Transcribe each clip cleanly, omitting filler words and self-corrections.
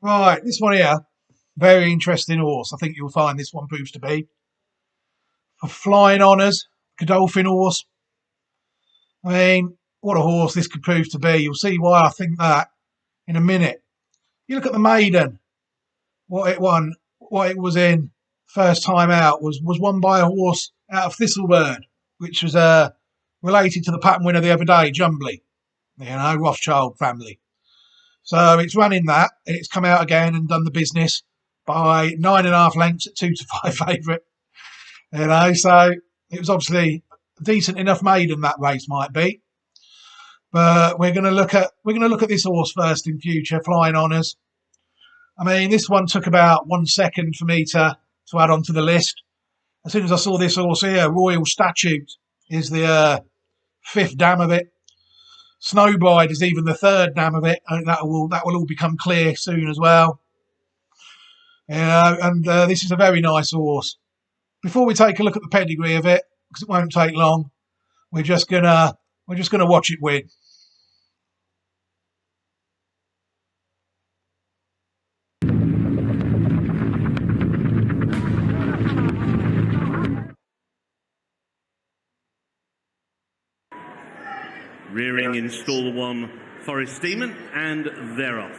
Right, this one here, very interesting horse. I think you'll find this one proves to be. For flying honours, Godolphin horse. I mean, what a horse this could prove to be. You'll see why I think that in a minute. You look at the maiden, what it won, what it was in first time out was won by a horse out of Thistlebird, which was related to the pattern winner the other day, Jumbly, Rothschild family. So it's run in that, and it's come out again and done the business by 9.5 lengths at 2-5 favourite. So it was obviously a decent enough maiden that race might be. But we're going to look at this horse first in future, Flying Honours. I mean, this one took about 1 second for me to add onto the list. As soon as I saw this horse here, Royal Statute is the fifth dam of it. Snowbride is even the third dam of it, and that will all become clear soon as well. This is a very nice horse. Before we take a look at the pedigree of it, because it won't take long, we're just gonna watch it win. Rearing in stall 1, Forest Demon, and they're off.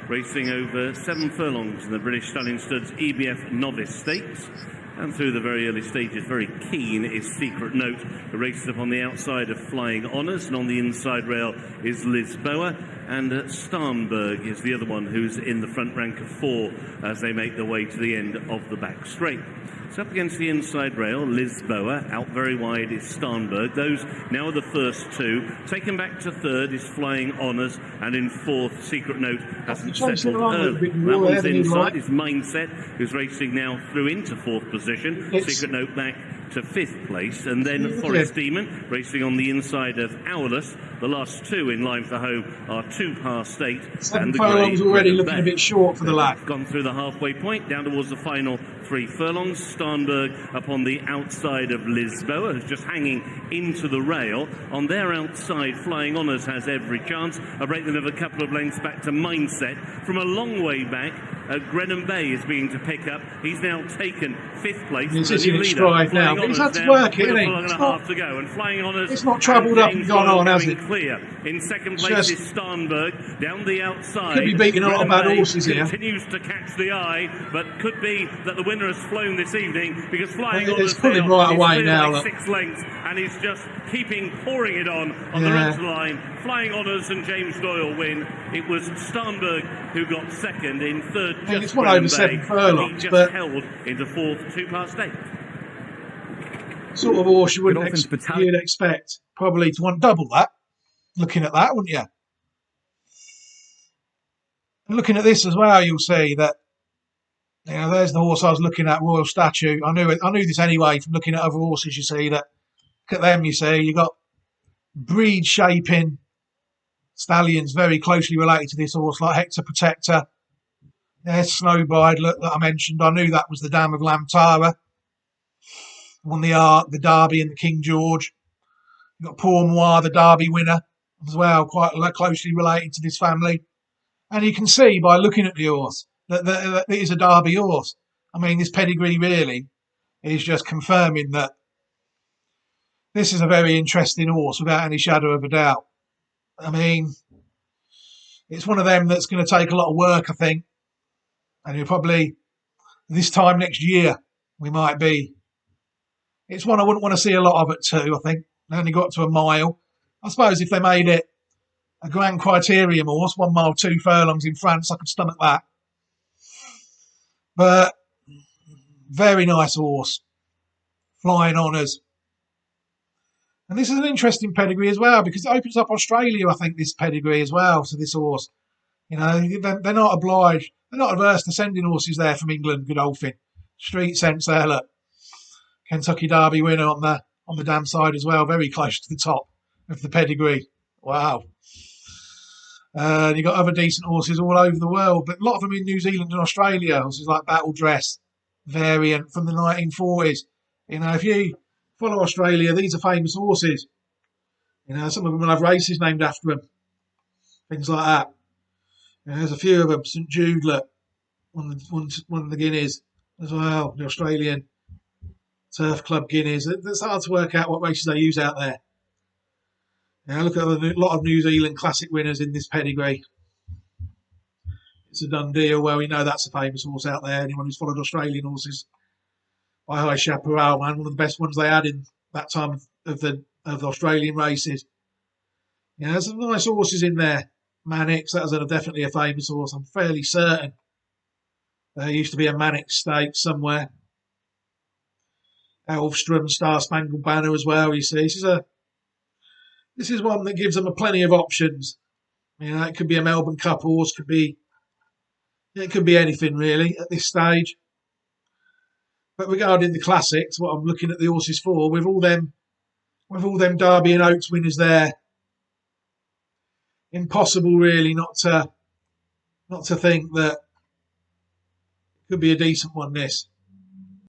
Racing over 7 furlongs in the British Stallion Studs EBF Novice Stakes. And through the very early stages, very keen is Secret Note, who races up on the outside of Flying Honours, and on the inside rail is Lisboa, and Starnberg is the other one who's in the front rank of 4 as they make their way to the end of the back straight. So up against the inside rail, Lisboa, out very wide is Starnberg. Those now are the first 2. Taken back to 3rd is Flying Honours, and in 4th, Secret Note hasn't settled early. That one's inside is Mindset, who's racing now through into 4th position. Secret Note back to 5th place, and then Forest Demon racing on the inside of Owless. The last 2 in line for home are 2 past 8. 7 furlongs already looking a bit short for the lad. Gone through the halfway point, down towards the final 3 furlongs. Starnberg upon the outside of Lisboa, who's just hanging into the rail. On their outside, Flying Honours has every chance. A break them of a couple of lengths back to Mindset. From a long way back, Grenham Bay is being to pick up. He's now taken 5th place. He's in stride now, but he's had to work it, hasn't he? It's not travelled up and gone on, has it? Clear. In second place is Starnberg. Down the outside, could be beating a lot of bad horses here. Continues to catch the eye, but could be that the winner has flown this evening, because Flying Honours is pulling right away now. Like 6 lengths, and he's just pouring it on the rest of the line. Flying Honours and James Doyle win. It was Starnberg who got second. In third, it's one over 7 furlongs, he just but held into 4th, 2 past 8. Sort of horse you wouldn't you'd expect probably to want double that. Looking at that, wouldn't you? And looking at this as well, you'll see that there's the horse I was looking at, Royal Statue. I knew this anyway from looking at other horses. You see that. Look at them. You see you got breed shaping stallions very closely related to this horse, like Hector Protector. There's Snowbride, look, that I mentioned. I knew that was the dam of Lamtara. Won the Arc, the Derby, and the King George. You've got Pour Moi, the Derby winner, as well, quite closely related to this family. And you can see by looking at the horse that it is a Derby horse. I mean, this pedigree really is just confirming that this is a very interesting horse without any shadow of a doubt. I mean, it's one of them that's going to take a lot of work, I think. And you'll probably, this time next year, we might be. It's one I wouldn't want to see a lot of at 2, I think. They only got to a mile. I suppose if they made it a Grand Criterium horse, 1 mile, 2 furlongs in France, I could stomach that. But very nice horse. Flying Honours. And this is an interesting pedigree as well, because it opens up Australia, I think, this pedigree as well, to this horse. They're not obliged. They're not averse to sending horses there from England, Godolphin. Street sense there, look. Kentucky Derby winner on the dam side as well, very close to the top of the pedigree. Wow. You've got other decent horses all over the world, but a lot of them in New Zealand and Australia, horses like Battle Dress, Variant from the 1940s. If you follow Australia, these are famous horses. Some of them will have races named after them. Things like that. There's a few of them. St Jude, look, one of the guineas as well. The Australian Turf Club guineas. It's hard to work out what races they use out there. Now look at a lot of New Zealand Classic winners in this pedigree. It's a done deal. Well, we know that's a famous horse out there. Anyone who's followed Australian horses, by High Chaparral, man, one of the best ones they had in that time of the Australian races. Yeah, there's some nice horses in there. Mannix, that was definitely a famous horse. I'm fairly certain there used to be a Mannix stake somewhere. Elfstrom, Star Spangled Banner as well. You see, this is one that gives them a plenty of options. You know, it could be a Melbourne Cup horse, it could be anything really at this stage. But regarding the classics, what I'm looking at the horses for, with all them Derby and Oaks winners there, impossible really not to think that it could be a decent one. This.